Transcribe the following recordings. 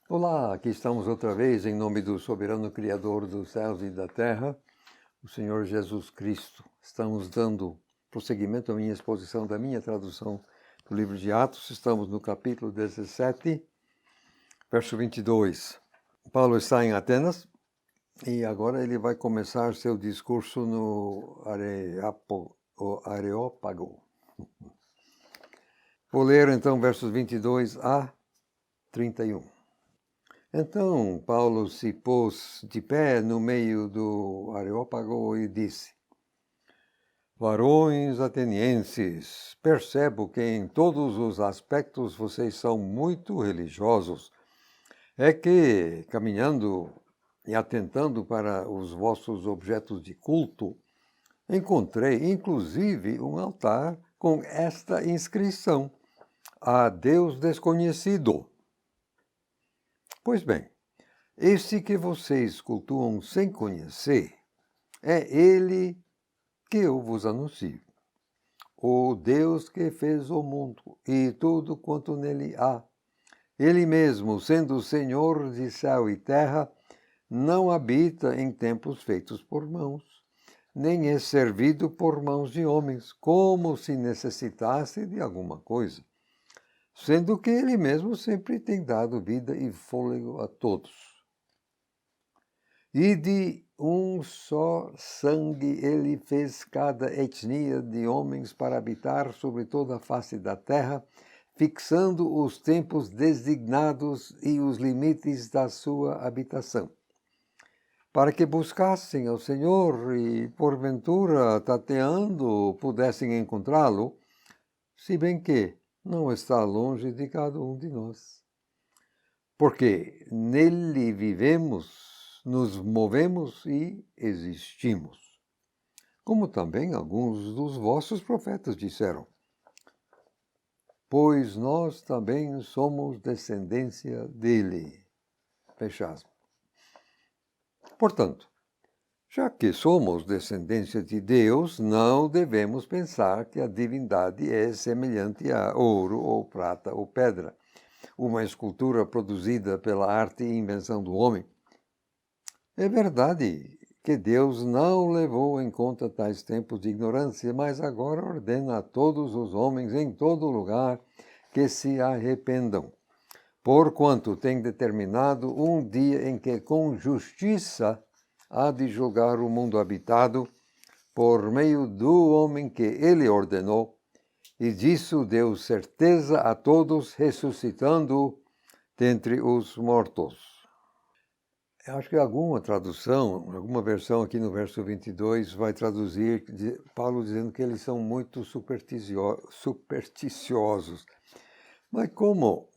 Olá, aqui estamos outra vez em nome do soberano Criador dos céus e da terra, o Senhor Jesus Cristo. Estamos dando prosseguimento à minha exposição da minha tradução do livro de Atos. Estamos no capítulo 17, verso 22. Paulo está em Atenas e agora ele vai começar seu discurso no Areópago. Vou ler então versos 22 a 31. Então Paulo se pôs de pé no meio do Areópago e disse: Varões atenienses, percebo que em todos os aspectos vocês são muito religiosos. É que, caminhando e atentando para os vossos objetos de culto, encontrei inclusive um altar com esta inscrição: A Deus desconhecido. Pois bem, este que vocês cultuam sem conhecer, é ele que eu vos anuncio. O Deus que fez o mundo e tudo quanto nele há. Ele mesmo, sendo Senhor de céu e terra, não habita em templos feitos por mãos, nem é servido por mãos de homens, como se necessitasse de alguma coisa, sendo que ele mesmo sempre tem dado vida e fôlego a todos. E de um só sangue ele fez cada etnia de homens para habitar sobre toda a face da terra, fixando os tempos designados e os limites da sua habitação, para que buscassem ao Senhor e, porventura, tateando, pudessem encontrá-lo, se bem que não está longe de cada um de nós. Porque nele vivemos, nos movemos e existimos. Como também alguns dos vossos profetas disseram, pois nós também somos descendência dele. Fecha aspas. Portanto, já que somos descendência de Deus, não devemos pensar que a divindade é semelhante a ouro ou prata ou pedra, uma escultura produzida pela arte e invenção do homem. É verdade que Deus não levou em conta tais tempos de ignorância, mas agora ordena a todos os homens em todo lugar que se arrependam, porquanto tem determinado um dia em que com justiça há de julgar o mundo habitado por meio do homem que ele ordenou, e disso deu certeza a todos, ressuscitando dentre os mortos. Eu acho que alguma tradução, alguma versão aqui no verso 22 vai traduzir Paulo dizendo que eles são muito supersticiosos. Mas como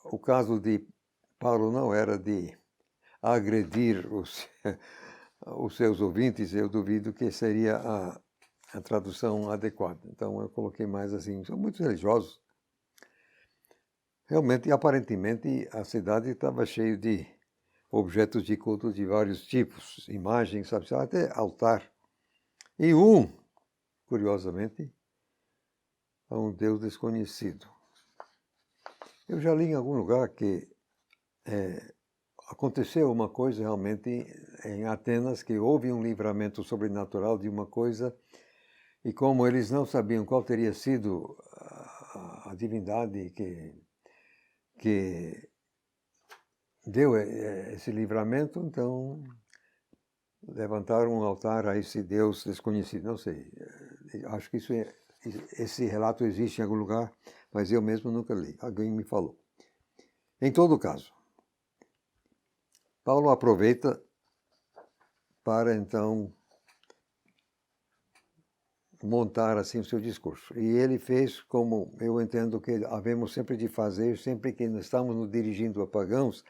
o caso de Paulo não era de agredir os seus ouvintes, eu duvido que seria a tradução adequada. Então eu coloquei mais assim, são muito religiosos. Realmente, aparentemente, a cidade estava cheia de objetos de culto de vários tipos, imagens, sabe, até altar. E curiosamente, a um Deus desconhecido. Eu já li em algum lugar que aconteceu uma coisa realmente em Atenas, que houve um livramento sobrenatural de uma coisa, e como eles não sabiam qual teria sido a divindade que deu esse livramento, então levantaram um altar a esse Deus desconhecido. Não sei, acho que esse relato existe em algum lugar, mas eu mesmo nunca li. Alguém me falou. Em todo caso, Paulo aproveita para então montar assim o seu discurso. E ele fez como eu entendo que havemos sempre de fazer, sempre que estamos nos dirigindo a pagãos,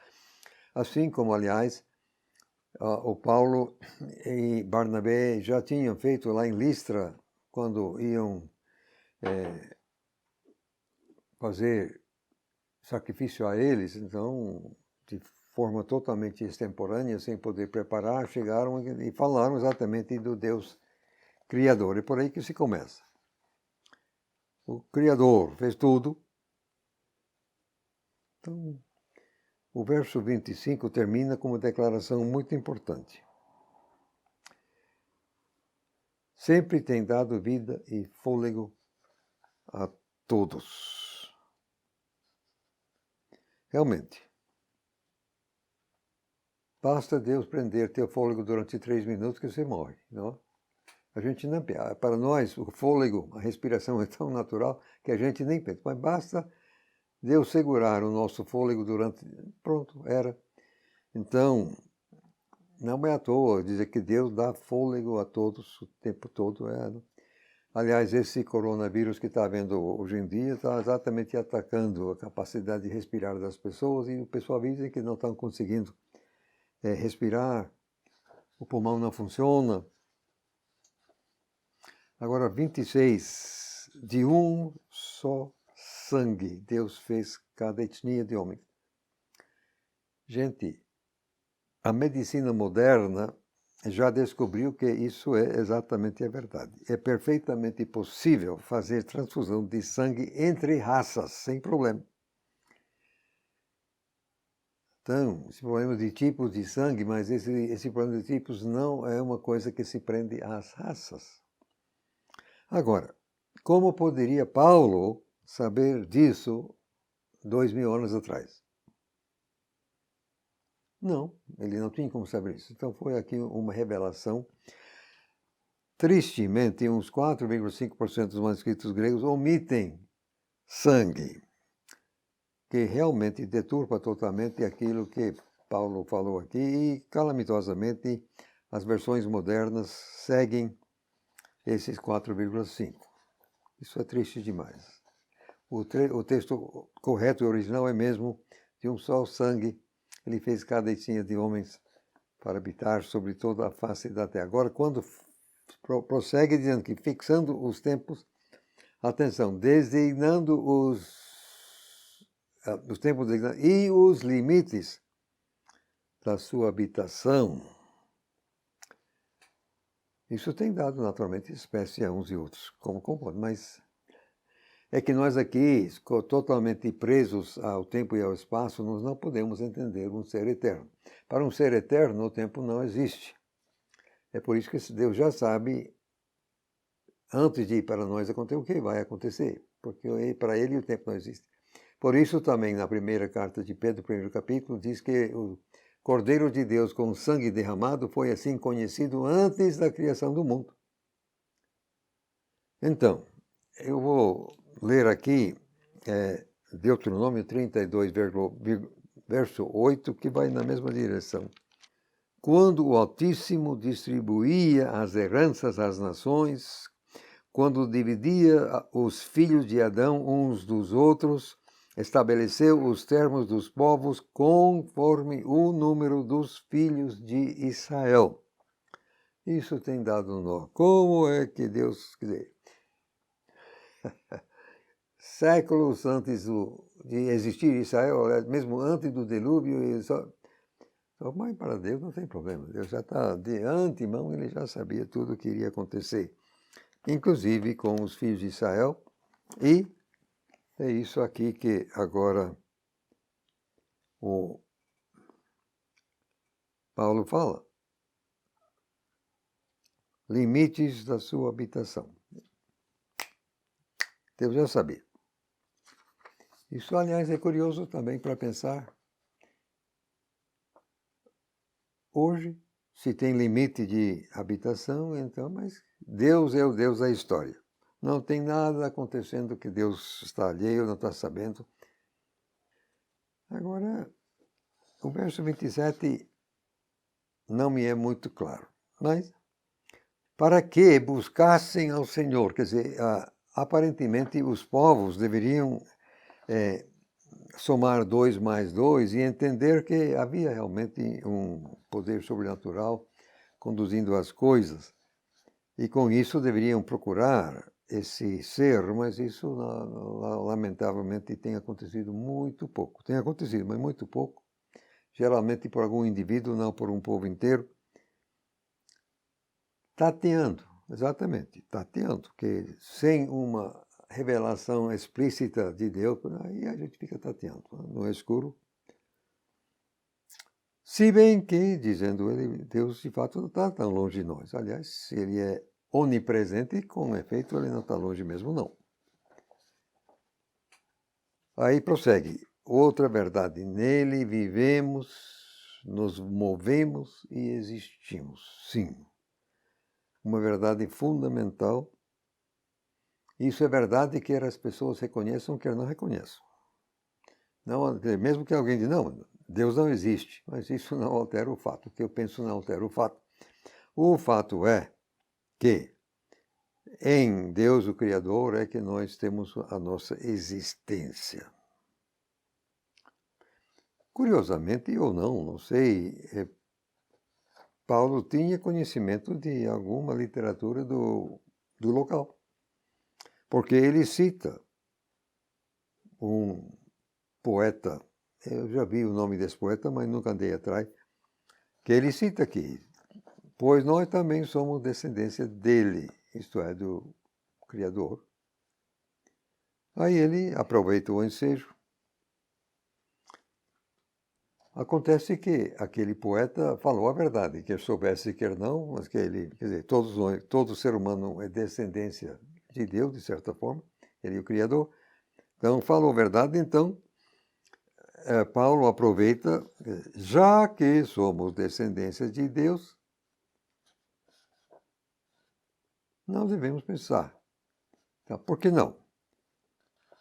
assim como, aliás, o Paulo e Barnabé já tinham feito lá em Listra, quando iam fazer sacrifício a eles, então, de forma totalmente extemporânea, sem poder preparar, chegaram e falaram exatamente do Deus Criador. É por aí que se começa. O Criador fez tudo. Então, o verso 25 termina com uma declaração muito importante. Sempre tem dado vida e fôlego a todos. Realmente. Basta Deus prender teu fôlego durante 3 minutos que você morre, não? A gente não pensa. Para nós, o fôlego, a respiração é tão natural que a gente nem pensa. Mas basta Deus segurar o nosso fôlego durante... Pronto, era. Então, não é à toa dizer que Deus dá fôlego a todos o tempo todo. Aliás, esse coronavírus que está havendo hoje em dia está exatamente atacando a capacidade de respirar das pessoas e o pessoal diz que não estão conseguindo respirar, o pulmão não funciona. Agora, 26, de um só sangue, Deus fez cada etnia de homem. Gente, a medicina moderna já descobriu que isso é exatamente a verdade. É perfeitamente possível fazer transfusão de sangue entre raças, sem problema. Então, esse problema de tipos de sangue, mas esse problema de tipos não é uma coisa que se prende às raças. Agora, como poderia Paulo saber disso 2000 anos atrás? Não, ele não tinha como saber isso. Então foi aqui uma revelação. Tristemente, uns 4,5% dos manuscritos gregos omitem sangue, que realmente deturpa totalmente aquilo que Paulo falou aqui e, calamitosamente, as versões modernas seguem esses 4,5%. Isso é triste demais. O texto correto e original é mesmo de um só sangue. Ele fez cada etnia de homens para habitar sobre toda a face da terra. Agora, quando prossegue dizendo que fixando os tempos, atenção, designando os tempos e os limites da sua habitação, isso tem dado naturalmente espécie a uns e outros, como concordo, mas é que nós aqui, totalmente presos ao tempo e ao espaço, nós não podemos entender um ser eterno. Para um ser eterno, o tempo não existe. É por isso que Deus já sabe, antes de ir para nós acontecer, o que vai acontecer, porque para ele o tempo não existe. Por isso também, na primeira carta de Pedro, primeiro capítulo, diz que o Cordeiro de Deus com sangue derramado foi assim conhecido antes da criação do mundo. Então, eu vou ler aqui Deuteronômio 32, verso 8, que vai na mesma direção. Quando o Altíssimo distribuía as heranças às nações, quando dividia os filhos de Adão uns dos outros, estabeleceu os termos dos povos conforme o número dos filhos de Israel. Isso tem dado um nó. Como é que Deus... Quer dizer, séculos antes de existir Israel, mesmo antes do dilúvio, mas para Deus não tem problema. Deus já está de antemão, ele já sabia tudo o que iria acontecer, inclusive com os filhos de Israel. E é isso aqui que agora o Paulo fala. Limites da sua habitação. Deus já sabia. Isso, aliás, é curioso também para pensar. Hoje, se tem limite de habitação, então, mas Deus é o Deus da história. Não tem nada acontecendo que Deus está alheio, não está sabendo. Agora, o verso 27 não me é muito claro. Mas, para que buscassem ao Senhor? Quer dizer, aparentemente os povos deveriam somar 2 mais 2 e entender que havia realmente um poder sobrenatural conduzindo as coisas. E com isso deveriam procurar esse ser, mas isso lamentavelmente tem acontecido muito pouco. Tem acontecido, mas muito pouco. Geralmente por algum indivíduo, não por um povo inteiro. Tateando, exatamente, tateando, que sem uma revelação explícita de Deus, aí a gente fica tateando no escuro. Se bem que, dizendo ele, Deus de fato não está tão longe de nós. Aliás, se ele é onipresente, com efeito, ele não está longe mesmo, não. Aí prossegue. Outra verdade, nele vivemos, nos movemos e existimos. Sim, uma verdade fundamental. Isso é verdade, quer as pessoas reconheçam, quer não reconheçam. Não, mesmo que alguém diga, não, Deus não existe, mas isso não altera o fato. O que eu penso não altera o fato. O fato é que em Deus, o Criador, é que nós temos a nossa existência. Curiosamente, ou não sei, Paulo tinha conhecimento de alguma literatura do local, porque ele cita um poeta, eu já vi o nome desse poeta, mas nunca andei atrás, que ele cita aqui, pois nós também somos descendência dele, isto é, do Criador. Aí ele aproveita o ensejo. Acontece que aquele poeta falou a verdade, quer soubesse, quer não, mas que ele, quer dizer, todo ser humano é descendência de Deus, de certa forma, ele é o Criador. Então, falou a verdade, então, Paulo aproveita, já que somos descendência de Deus, nós devemos pensar. Então, por que não?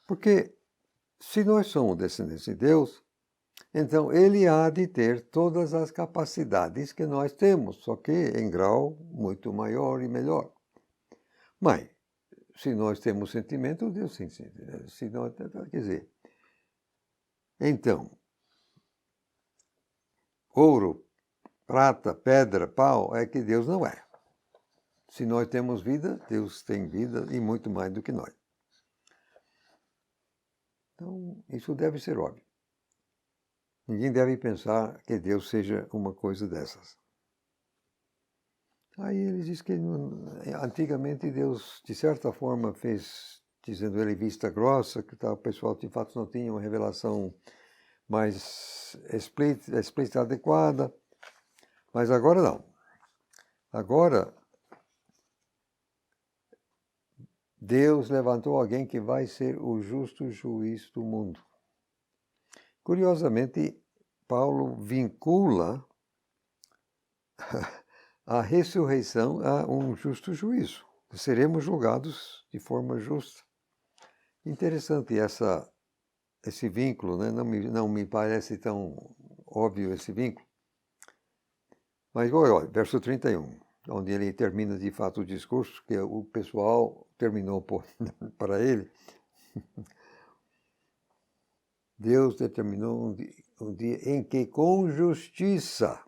Porque se nós somos descendência de Deus, então ele há de ter todas as capacidades que nós temos, só que em grau muito maior e melhor. Mas, se nós temos sentimento, Deus sim, se nós, quer dizer, então, ouro, prata, pedra, pau, é que Deus não é. Se nós temos vida, Deus tem vida e muito mais do que nós. Então, isso deve ser óbvio. Ninguém deve pensar que Deus seja uma coisa dessas. Aí ele diz que antigamente Deus, de certa forma, fez, dizendo ele, vista grossa, que o pessoal de fato não tinha uma revelação mais explícita, adequada. Mas agora não. Agora, Deus levantou alguém que vai ser o justo juiz do mundo. Curiosamente, Paulo vincula a ressurreição a um justo juízo. Seremos julgados de forma justa. Interessante esse vínculo, né? Não me parece tão óbvio esse vínculo. Mas olha, verso 31, onde ele termina de fato o discurso, que o pessoal terminou para ele. Deus determinou um dia em que com justiça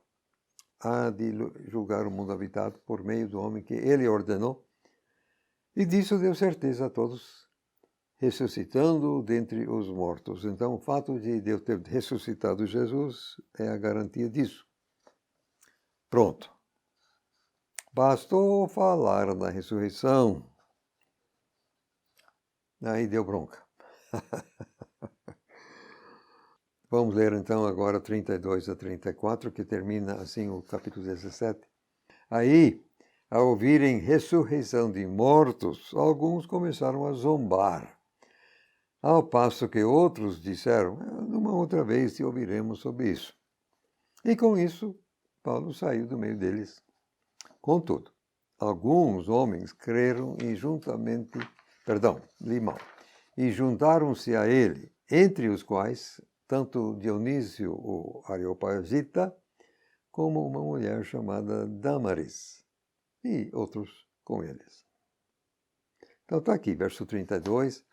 há de julgar o mundo habitado por meio do homem que ele ordenou. E disso deu certeza a todos, ressuscitando dentre os mortos. Então, o fato de Deus ter ressuscitado Jesus é a garantia disso. Pronto. Bastou falar da ressurreição. Aí deu bronca. Vamos ler então agora 32 a 34, que termina assim o capítulo 17. Aí, ao ouvirem ressurreição de mortos, alguns começaram a zombar, ao passo que outros disseram, numa outra vez te ouviremos sobre isso. E com isso, Paulo saiu do meio deles. Contudo, alguns homens creram e e juntaram-se a ele, entre os quais tanto Dionísio, o Areopagita, como uma mulher chamada Dâmaris, e outros com eles. Então está aqui, verso 32,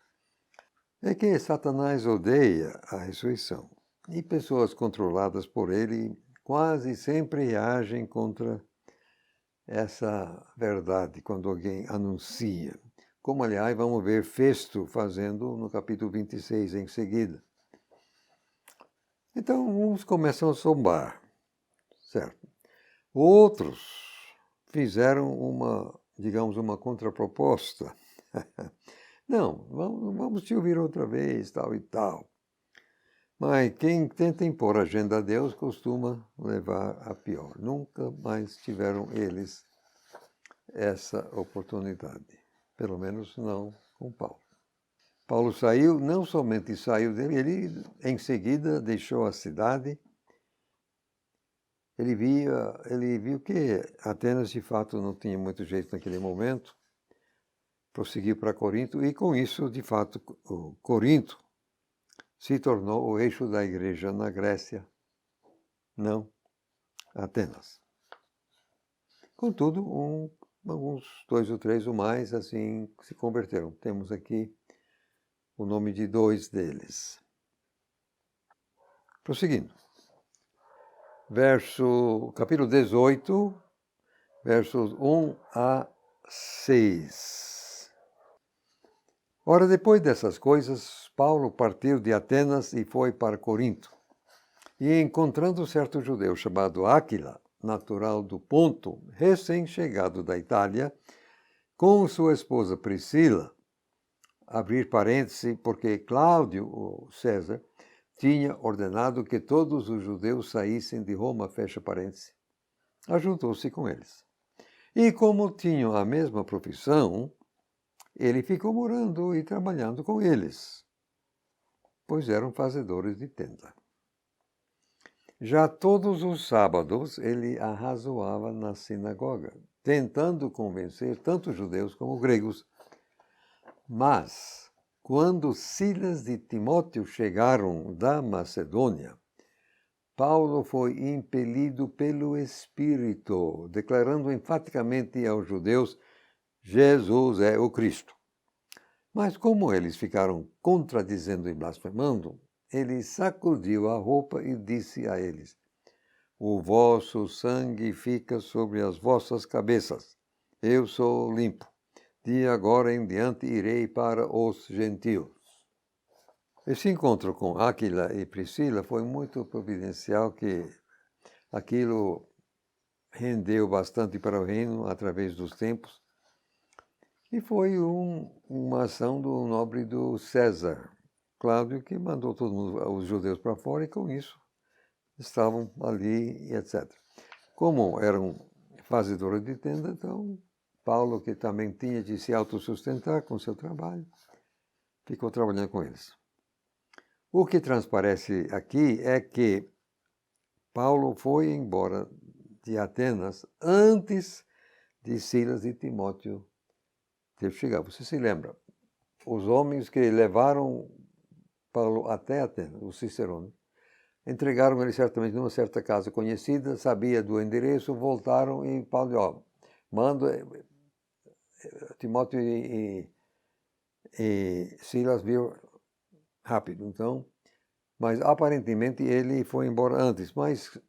é que Satanás odeia a ressurreição, e pessoas controladas por ele quase sempre reagem contra essa verdade quando alguém anuncia. Como, aliás, vamos ver Festo fazendo no capítulo 26 em seguida. Então, uns começam a zombar, certo? Outros fizeram uma contraproposta. Não, vamos te ouvir outra vez, tal e tal. Mas quem tenta impor a agenda a Deus costuma levar a pior. Nunca mais tiveram eles essa oportunidade. Pelo menos não com Paulo. Paulo saiu, não somente saiu dele, ele em seguida deixou a cidade. Ele viu que Atenas de fato não tinha muito jeito naquele momento. Prosseguiu para Corinto e com isso, de fato, o Corinto se tornou o eixo da igreja na Grécia, não Atenas. Contudo, alguns 2 ou 3 ou mais assim se converteram. Temos aqui o nome de 2 deles. Prosseguindo. Capítulo 18, versos 1 a 6. Ora, depois dessas coisas, Paulo partiu de Atenas e foi para Corinto. E encontrando certo judeu chamado Áquila, natural do Ponto, recém-chegado da Itália, com sua esposa Priscila, abrir parêntese, porque Cláudio, o César, tinha ordenado que todos os judeus saíssem de Roma, fecha parêntese, ajuntou-se com eles. E como tinham a mesma profissão, ele ficou morando e trabalhando com eles, pois eram fazedores de tenda. Já todos os sábados ele arrazoava na sinagoga, tentando convencer tanto judeus como gregos. Mas, quando Silas e Timóteo chegaram da Macedônia, Paulo foi impelido pelo Espírito, declarando enfaticamente aos judeus: Jesus é o Cristo. Mas como eles ficaram contradizendo e blasfemando, ele sacudiu a roupa e disse a eles: o vosso sangue fica sobre as vossas cabeças. Eu sou limpo. De agora em diante irei para os gentios. Esse encontro com Áquila e Priscila foi muito providencial, que aquilo rendeu bastante para o reino através dos tempos. E foi uma ação do nobre do César, Cláudio, que mandou todo mundo, os judeus para fora, e com isso estavam ali, etc. Como eram fazedores de tenda, então Paulo, que também tinha de se autossustentar com seu trabalho, ficou trabalhando com eles. O que transparece aqui é que Paulo foi embora de Atenas antes de Silas e Timóteo ter chegado. Você se lembra? Os homens que levaram Paulo até Atenas, os cicerones, entregaram ele certamente numa certa casa conhecida, sabia do endereço, voltaram e Paulo disse: manda Timóteo e Silas vir rápido. Então, mas aparentemente ele foi embora antes. Mas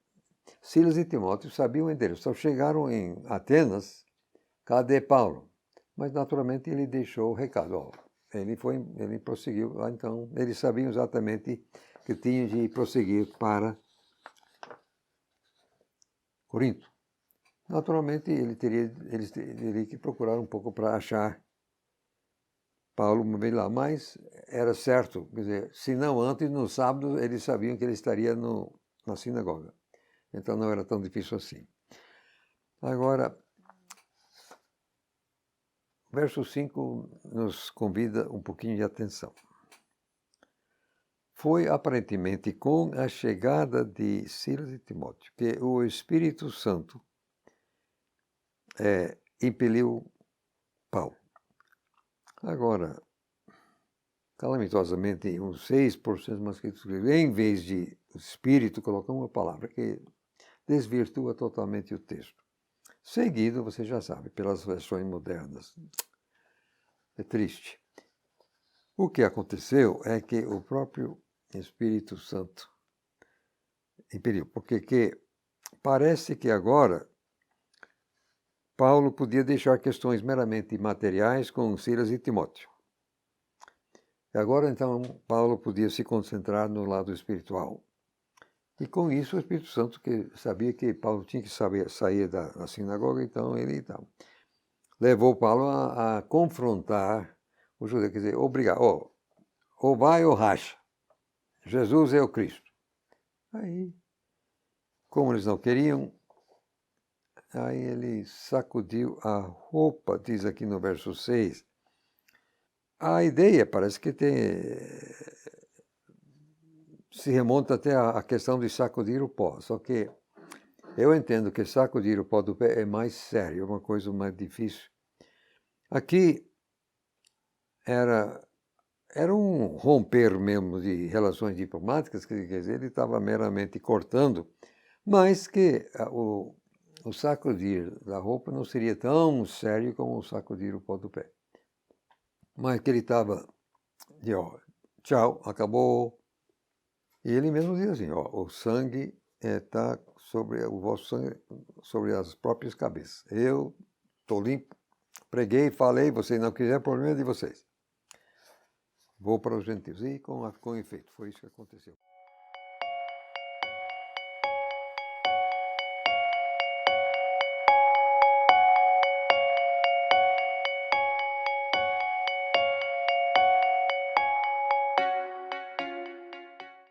Silas e Timóteo sabiam o endereço. Então chegaram em Atenas, cadê Paulo? Mas naturalmente ele deixou o recado. Ele prosseguiu. Então eles sabiam exatamente que tinha de prosseguir para Corinto. Naturalmente eles teriam que procurar um pouco para achar Paulo uma vez lá, mas era certo, quer dizer, se não antes, no sábado, eles sabiam que ele estaria na sinagoga. Então não era tão difícil assim. Agora, verso 5 nos convida um pouquinho de atenção. Foi aparentemente com a chegada de Silas e Timóteo que o Espírito Santo impeliu Paulo. Agora, calamitosamente, uns 6% manuscritos gregos, em vez de Espírito, colocam uma palavra que desvirtua totalmente o texto. Seguido, você já sabe, pelas versões modernas. É triste. O que aconteceu é que o próprio Espírito Santo impeliu, porque parece que agora Paulo podia deixar questões meramente materiais com Silas e Timóteo. E agora, então, Paulo podia se concentrar no lado espiritual. E com isso, o Espírito Santo, que sabia que Paulo tinha que sair da sinagoga, então ele levou Paulo a confrontar o judeu, quer dizer, obrigar, ou vai ou racha. Jesus é o Cristo. Aí, como eles não queriam, aí ele sacudiu a roupa, diz aqui no verso 6. A ideia parece que se remonta até a questão de sacudir o pó, só que eu entendo que sacudir o pó do pé é mais sério, é uma coisa mais difícil. Aqui era um romper mesmo de relações diplomáticas, quer dizer, ele estava meramente cortando, mas que o sacudir da roupa não seria tão sério como o sacudir o pó do pé. Mas que ele estava, ó, tchau, acabou. E ele mesmo diz assim, ó, o sangue está sobre o vosso sangue, sobre as próprias cabeças. Eu estou limpo, preguei, falei, vocês não quiserem, problema é de vocês. Vou para os gentios. E com efeito, foi isso que aconteceu.